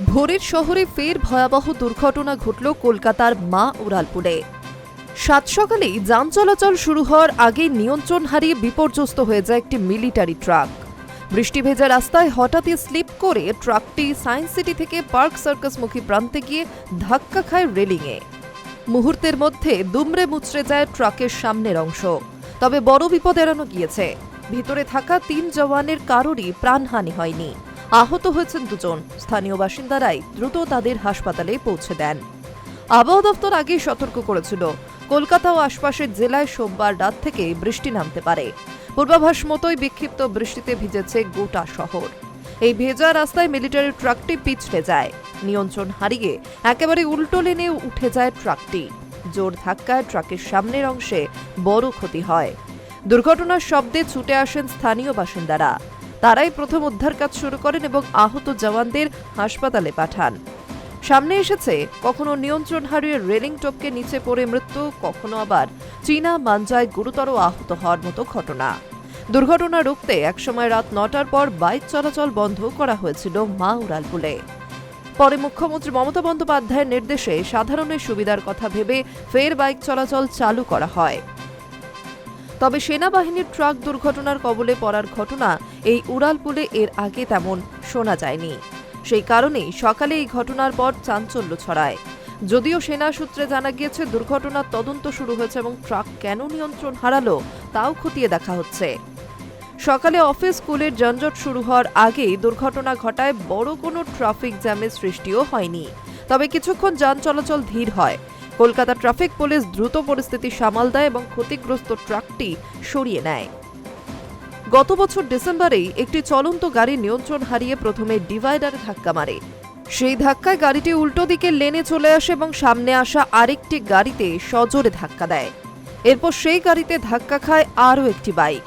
ভোরের শহরে ফের ভয়াবহ দুর্ঘটনা ঘটল কলকাতার মা উড়ালপুরে। সাত সকালেই যান চলাচল শুরু হওয়ার আগে নিয়ন্ত্রণ হারিয়ে বিপর্যস্ত হয়ে যায় একটি মিলিটারি ট্রাক। বৃষ্টি ভেজা রাস্তায় হঠাৎই স্লিপ করে ট্রাকটি সায়েন্স সিটি থেকে পার্ক সার্কাসমুখী প্রান্তে গিয়ে ধাক্কা খায় রেলিংয়ে। মুহূর্তের মধ্যে দুমড়ে মুচড়ে যায় ট্রাকের সামনের অংশ। তবে বড় বিপদ এড়ানো গিয়েছে। ভিতরে থাকা ৩ জওয়ানের কারোরই প্রাণহানি হয়নি। আহত হয়েছেন 2 জন। স্থানীয় বাসিন্দারাই দ্রুত তাদের হাসপাতালে পৌঁছে দেন। আবহাওয়া দপ্তর আগেই সতর্ক করেছিল, কলকাতা ও আশপাশের জেলায় সোমবার রাত থেকে বৃষ্টি নামতে পারে। পূর্বাভাস মতোই বিক্ষিপ্ত বৃষ্টিতে ভিজেছে গোটা শহর। এই ভেজা রাস্তায় মিলিটারি ট্রাকটি পিছলে যায়। নিয়ন্ত্রণ হারিয়ে একেবারে উল্টো লেনে উঠে যায় ট্রাকটি। জোর ধাক্কায় ট্রাকের সামনের অংশে বড় ক্ষতি হয়। দুর্ঘটনার শব্দে ছুটে আসেন স্থানীয় বাসিন্দারা। তারাই প্রথম উদ্ধার কাজ শুরু করেন এবং আহত জওয়ানদের হাসপাতালে পাঠান। সামনে এসেছে কখনো নিয়ন্ত্রণ হারিয়ে রেলিং টপকে নিচে পড়ে মৃত্যু, কখনো আবার চীনা মাঞ্জায় গুরুতর আহত হওয়ার মতো ঘটনা। দুর্ঘটনা রুখতে একসময় রাত 9টার পর বাইক চলাচল বন্ধ করা হয়েছিল মা উড়ালপুরে। পরে মুখ্যমন্ত্রী মমতা বন্দ্যোপাধ্যায়ের নির্দেশে সাধারণের সুবিধার কথা ভেবে ফের বাইক চলাচল চালু করা হয়। তবে সেনাবাহিনীর ট্রাক দুর্ঘটনার কবলে পড়ার ঘটনা এই উড়ালপুলে এর আগে তেমন শোনা যায়নি। সেই কারণেই সকালে এই ঘটনার পর চাঞ্চল্য ছড়ায়। যদিও সেনা সূত্রে জানা গিয়েছে দুর্ঘটনার তদন্ত শুরু হয়েছে এবং ট্রাক কেন নিয়ন্ত্রণ হারালো তাও খতিয়ে দেখা হচ্ছে। সকালে অফিস স্কুলের যানজট শুরু হওয়ার আগেই দুর্ঘটনা ঘটায় বড় কোনো ট্রাফিক জ্যামের সৃষ্টিও হয়নি। তবে কিছুক্ষণ যান চলাচল ধীর হয়। কলকাতা ট্রাফিক পুলিশ দ্রুত পরিস্থিতি সামাল দেয় এবং ক্ষতিগ্রস্ত ট্রাকটি সরিয়ে নেয়। গত বছর ডিসেম্বরেই একটি চলন্ত গাড়ি নিয়ন্ত্রণ হারিয়ে প্রথমে ডিভাইডারে ধাক্কা মারে। সেই ধাক্কায় গাড়িটি উল্টো দিকের লেনে চলে আসে এবং সামনে আসা আরেকটি গাড়িতে সজোরে ধাক্কা দেয়। এরপর সেই গাড়িতে ধাক্কা খায় আরও একটি বাইক।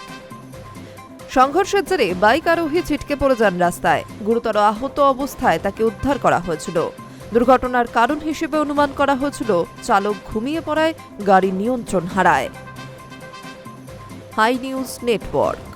সংঘর্ষের জেরে বাইক আরোহী ছিটকে পড়ে যান রাস্তায়। গুরুতর আহত অবস্থায় তাকে উদ্ধার করা হয়েছিল। দুর্ঘটনার কারণ হিসেবে অনুমান করা হয়েছিল চালক ঘুমিয়ে পড়ায় গাড়ি নিয়ন্ত্রণ হারায়। Hi News network.